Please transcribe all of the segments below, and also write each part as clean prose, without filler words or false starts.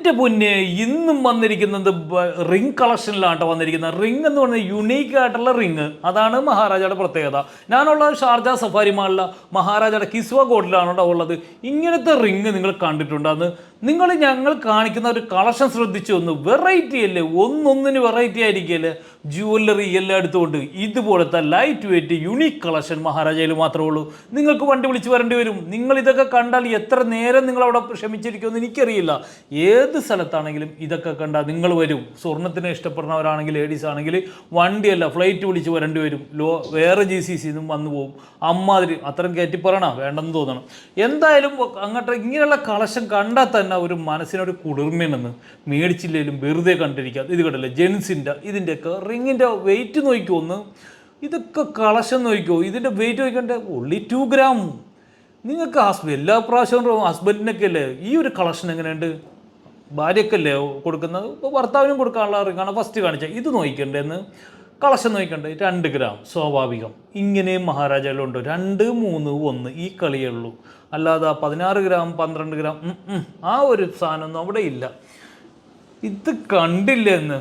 എൻ്റെ പൊന്നെ ഇന്നും വന്നിരിക്കുന്നത് റിംഗ് കളക്ഷനിലാണ് വന്നിരിക്കുന്നത്. റിംഗ് എന്ന് പറഞ്ഞാൽ യുണീക്ക് ആയിട്ടുള്ള റിംഗ്, അതാണ് മഹാരാജയുടെ പ്രത്യേകത. ഞാനുള്ളത് ഷാർജ സഫാരി മാളിലെ മഹാരാജയുടെ കിസ്വ ഗോൾഡിലാണ് ഉള്ളത്. ഇങ്ങനത്തെ റിംഗ് നിങ്ങൾ കണ്ടിട്ടുണ്ടെന്ന് ഞങ്ങൾ കാണിക്കുന്ന ഒരു കളക്ഷൻ ശ്രദ്ധിച്ചു. ഒന്ന് വെറൈറ്റി അല്ലേ, ഒന്നൊന്നിന് വെറൈറ്റി ആയിരിക്കല്ലേ. ജുവല്ലറി എല്ലാം എടുത്തുകൊണ്ട് ഇതുപോലത്തെ ലൈറ്റ് വെയിറ്റ് യുണീക്ക് കളക്ഷൻ മഹാരാജയിൽ മാത്രമേ ഉള്ളൂ. നിങ്ങൾക്ക് വണ്ടി വിളിച്ച് വരേണ്ടി വരും. നിങ്ങൾ ഇതൊക്കെ കണ്ടാൽ എത്ര നേരം നിങ്ങളവിടെ ക്ഷമിച്ചിരിക്കുമെന്ന് എനിക്കറിയില്ല. ഏത് സ്ഥലത്താണെങ്കിലും ഇതൊക്കെ കണ്ടാൽ നിങ്ങൾ വരും. സ്വർണ്ണത്തിന് ഇഷ്ടപ്പെടുന്നവരാണെങ്കിൽ ലേഡീസ് ആണെങ്കിൽ വണ്ടിയല്ല ഫ്ലൈറ്റ് വിളിച്ച് വരേണ്ടി വരും. വേറെ GCCന്നും വന്നു പോകും. അമ്മാതിരി അത്രയും കയറ്റി പറയണ വേണ്ടെന്ന് തോന്നണം. എന്തായാലും അങ്ങോട്ട് ഇങ്ങനെയുള്ള കളക്ഷൻ കണ്ടാൽ തന്നെ ഒരു മനസ്സിനൊരു കുളിർമയെന്ന്. മേടിച്ചില്ലെങ്കിലും വെറുതെ കണ്ടിരിക്കാം. ഇത് കണ്ടല്ലേ ജെൻസിൻ്റെ ഇതിൻ്റെയൊക്കെ റിങ്ങിൻ്റെ വെയിറ്റ് നോക്കിക്കോ ഒന്ന്. ഇതൊക്കെ കളക്ഷൻ നോക്കിക്കോ. ഇതിൻ്റെ വെയിറ്റ് നോക്കണ്ടേ only 2 gram. നിങ്ങൾക്ക് എല്ലാ പ്രാവശ്യവും ഹസ്ബൻഡിനൊക്കെ അല്ലേ ഈ ഒരു കളക്ഷൻ എങ്ങനെയുണ്ട്? ഭാര്യയൊക്കെ അല്ലേ കൊടുക്കുന്നത്, ഇപ്പോൾ ഭർത്താവിനും കൊടുക്കാനുള്ള റിങ്ങാണ് ഫസ്റ്റ് കാണിച്ചത്. ഇത് നോക്കണ്ടേന്ന് കളക്ഷൻ നോക്കണ്ടേ 2 gram സ്വാഭാവികം. ഇങ്ങനെയും മഹാരാജയിലുണ്ട് 2, 3, 1 ഈ കളിയേ ഉള്ളൂ. അല്ലാതെ 16 gram 12 gram ആ ഒരു സാധനമൊന്നും അവിടെ ഇല്ല. ഇത് കണ്ടില്ലെന്ന്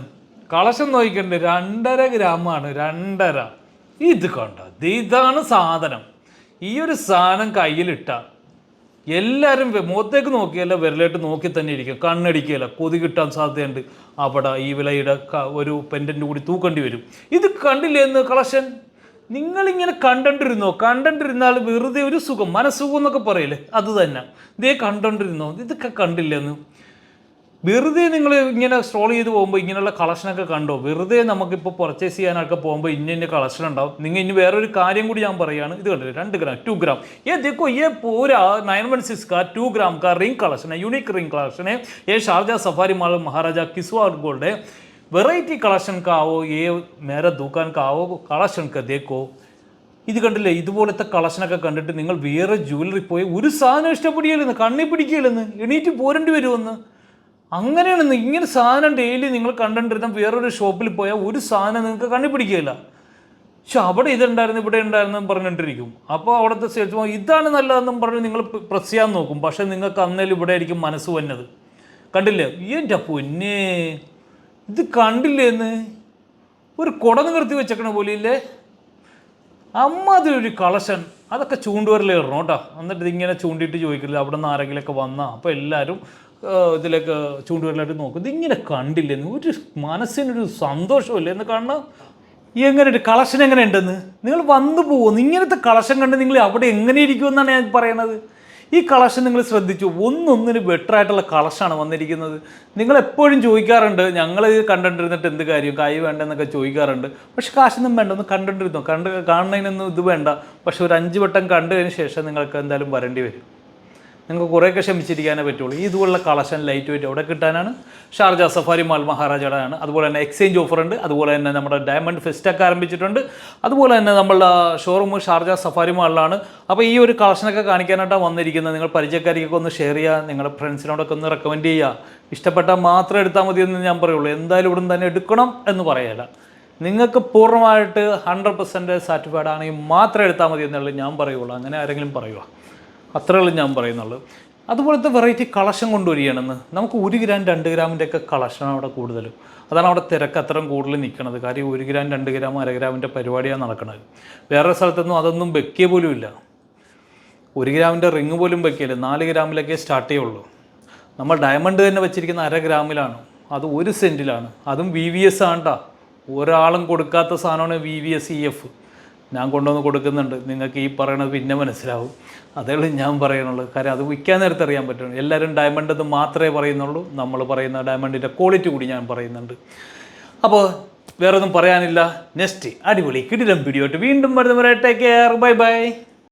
കളക്ഷൻ നോക്കണ്ടേ 2.5 gram ആണ്. 2.5 ഇത് കണ്ട ഇതാണ് സാധനം. ഈ ഒരു സാധനം കയ്യിലിട്ട എല്ലാവരും മുഖത്തേക്ക് നോക്കിയല്ല വിരലായിട്ട് നോക്കി തന്നെ ഇരിക്കും. കണ്ണടിക്കുകയല്ല, കൊതി കിട്ടാൻ സാധ്യതയുണ്ട്. അവിടെ ഈ വിലയുടെ ഒരു പെൻഡൻ്റ് കൂടി തൂക്കേണ്ടി വരും. ഇത് കണ്ടില്ലേ എന്ന് കളക്ഷൻ നിങ്ങളിങ്ങനെ കണ്ടിരുന്നാൽ വെറുതെ ഒരു സുഖം, മനസ്സുഖം എന്നൊക്കെ പറയില്ലേ, അത് തന്നെ. ഇതേ കണ്ടിരുന്നോ, ഇതൊക്കെ കണ്ടില്ലെന്ന്. വെറുതെ നിങ്ങൾ ഇങ്ങനെ സ്ക്രോൾ ചെയ്ത് പോകുമ്പോൾ ഇങ്ങനെയുള്ള കളക്ഷനൊക്കെ കണ്ടോ. വെറുതെ നമുക്കിപ്പോൾ പർച്ചേസ് ചെയ്യാനൊക്കെ പോകുമ്പോൾ ഇന്ന കളക്ഷൻ ഉണ്ടാവും. നിങ്ങൾ ഇനി വേറൊരു കാര്യം കൂടി ഞാൻ പറയുകയാണ്. ഇത് കണ്ടില്ലേ 2 gram 2 gram ये देखो ये पूरा 916 का 2 gram का रिंग कलेक्शन है, यूनिक रिंग कलेक्शन है. ये शारजा सफारी मॉल महाराजा किस्वा गोल्ड है. वेराइटी कलेक्शन का आओ, ये मेरा दुकान का आओ, कलेक्शन का देखो. ഇത് കണ്ടില്ലേ ഇതുപോലത്തെ കളക്ഷനൊക്കെ കണ്ടിട്ട് നിങ്ങൾ വേറെ ജ്വല്ലറി പോയി ഒരു സാധനം ഇഷ്ടപ്പെടുകയില്ലെന്ന്, കണ്ണി പിടിക്കുകയില്ലെന്ന്, എണീറ്റ് പോരേണ്ടി വരുമെന്ന്. അങ്ങനെയാണെന്ന്. ഇങ്ങനെ സാധനം ഡെയിലി നിങ്ങൾ കണ്ടിരുന്ന വേറൊരു ഷോപ്പിൽ പോയാൽ ഒരു സാധനം നിങ്ങൾക്ക് കണ്ണി പിടിക്കുകയില്ല. പക്ഷെ അവിടെ ഇതുണ്ടായിരുന്നു ഇവിടെ ഉണ്ടായിരുന്നു പറഞ്ഞിട്ടിരിക്കും. അപ്പോൾ അവിടുത്തെ സെയിൽസ് ഇതാണ് നല്ലതെന്നും പറഞ്ഞ് നിങ്ങൾ പ്രസ് ചെയ്യാൻ നോക്കും. പക്ഷെ നിങ്ങൾക്ക് അന്നേലും ഇവിടെ ആയിരിക്കും മനസ്സ് വന്നത്. കണ്ടില്ലേ എൻ്റെ പൊന്നേ, ഇത് കണ്ടില്ലേ എന്ന് ഒരു കുട നിവർത്തി വെച്ചേക്കണ പോലെ ഇല്ലേ. അമ്മാതിരി കളക്ഷൻ. അതൊക്കെ ചൂണ്ടുവരലേറണം കേട്ടോ. എന്നിട്ട് ഇതിങ്ങനെ ചൂണ്ടിയിട്ട് ചോദിക്കില്ല അവിടെ നിന്ന് ആരെങ്കിലുമൊക്കെ വന്നാൽ അപ്പോൾ എല്ലാവരും ഇതിലേക്ക് ചൂണ്ടുവരലായിട്ട് നോക്കും. ഇതിങ്ങനെ കണ്ടില്ലെന്ന് ഒരു മനസ്സിനൊരു സന്തോഷമില്ല എന്ന് കാണണം. എങ്ങനെയുണ്ട് കളക്ഷൻ എങ്ങനെയുണ്ടെന്ന് നിങ്ങൾ വന്നു പോകുന്നു. ഇങ്ങനത്തെ കളക്ഷൻ കണ്ട് നിങ്ങൾ അവിടെ എങ്ങനെ ഇരിക്കുമെന്നാണ് ഞാൻ പറയണത്. ഈ കളക്ഷൻ നിങ്ങൾ ശ്രദ്ധിച്ചു, ഒന്നൊന്നിന് ബെറ്റർ ആയിട്ടുള്ള കളക്ഷനാണ് വന്നിരിക്കുന്നത്. നിങ്ങളെപ്പോഴും ചോദിക്കാറുണ്ട് ഞങ്ങൾ കണ്ടിരുന്നിട്ട് എന്ത് കാര്യം, കായ് വേണ്ടെന്നൊക്കെ ചോദിക്കാറുണ്ട്. പക്ഷെ കാശൊന്നും വേണ്ട, ഒന്ന് കണ്ടിരുന്നു. കാണുന്നതിനൊന്നും ഇത് വേണ്ട. പക്ഷെ ഒരു 5 വട്ടം കണ്ടതിന് ശേഷം നിങ്ങൾക്ക് എന്തായാലും വരേണ്ടി വരും. നിങ്ങൾക്ക് കുറേയൊക്കെ ക്ഷമിച്ചിരിക്കാനേ പറ്റുള്ളൂ. ഇതുപോലുള്ള കളക്ഷൻ ലൈറ്റ് വെയിറ്റ് എവിടെ കിട്ടാനാണ്? ഷാർജ സഫാരി മാൾ മഹാരാജയുടെ ആണ്. അതുപോലെ തന്നെ എക്സ്ചേഞ്ച് ഓഫർ ഉണ്ട്. അതുപോലെ തന്നെ നമ്മുടെ ഡയമണ്ട് ഫെസ്റ്റൊക്കെ ആരംഭിച്ചിട്ടുണ്ട്. അതുപോലെ തന്നെ നമ്മളുടെ ഷോറൂം ഷാർജ സഫാരി മാളിലാണ്. അപ്പോൾ ഈ ഒരു കളക്ഷനൊക്കെ കാണിക്കാനായിട്ടാണ് വന്നിരിക്കുന്നത്. നിങ്ങൾ പരിചയക്കാരിക്കൊക്കെ ഒന്ന് ഷെയർ ചെയ്യുക, നിങ്ങളുടെ ഫ്രണ്ട്സിനോടൊക്കെ ഒന്ന് റെക്കമെൻഡ് ചെയ്യുക. ഇഷ്ടപ്പെട്ടാൽ മാത്രം എടുത്താൽ മതിയെന്ന് ഞാൻ പറയുള്ളൂ. എന്തായാലും ഇവിടെ നിന്ന് തന്നെ എടുക്കണം എന്ന് പറയല്ല. നിങ്ങൾക്ക് പൂർണ്ണമായിട്ട് 100% സാറ്റിസ്ഫൈഡ് ആണെങ്കിൽ മാത്രം എടുത്താൽ മതി എന്നുള്ളത് ഞാൻ പറയുള്ളൂ. അങ്ങനെ ആരെങ്കിലും പറയുക, അത്രയുള്ളൂ ഞാൻ പറയുന്നുള്ളൂ. അതുപോലത്തെ വെറൈറ്റി കളക്ഷൻ കൊണ്ടുവരികയാണെന്ന്. നമുക്ക് 1 gram 2 ഗ്രാമിൻ്റെയൊക്കെ കളക്ഷനാണ് അവിടെ കൂടുതലും. അതാണ് അവിടെ തിരക്ക് അത്രയും കൂടുതൽ നിൽക്കുന്നത്. കാര്യം 1 gram 2 gram 1/2 ഗ്രാമിൻ്റെ പരിപാടിയാണ് നടക്കുന്നത്. വേറെ സ്ഥലത്തൊന്നും അതൊന്നും വെക്കിയ പോലും ഇല്ല. 1 ഗ്രാമിൻ്റെ റിങ് പോലും വെക്കില്ല. 4 ഗ്രാമിലൊക്കെ സ്റ്റാർട്ട് ചെയ്യുള്ളൂ. നമ്മൾ ഡയമണ്ട് തന്നെ വെച്ചിരിക്കുന്ന 1/2 ഗ്രാമിലാണ്. അത് 1 സെൻറ്റിലാണ്. അതും VVS ആണ് കേട്ടോ. ഒരാളും കൊടുക്കാത്ത സാധനമാണ് VVS EF. ഞാൻ കൊണ്ടുവന്ന് കൊടുക്കുന്നുണ്ട്. നിങ്ങൾക്ക് ഈ പറയണത് പിന്നെ മനസ്സിലാവും. അതേ ഉള്ളൂ ഞാൻ പറയുന്നുള്ളൂ. കാര്യം അത് വിൽക്കാൻ നേരത്തെ അറിയാൻ പറ്റും. എല്ലാവരും ഡയമണ്ട് എന്ന് മാത്രമേ പറയുന്നുള്ളൂ. നമ്മൾ പറയുന്ന ഡയമണ്ടിൻ്റെ ക്വാളിറ്റി കൂടി ഞാൻ പറയുന്നുണ്ട്. അപ്പോൾ വേറെ ഒന്നും പറയാനില്ല. നെക്സ്റ്റ് അടിപൊളി കിടിലം വീഡിയോ ആയിട്ട് വീണ്ടും വരുന്നവരെ ടേക്ക് കെയർ. Bye bye.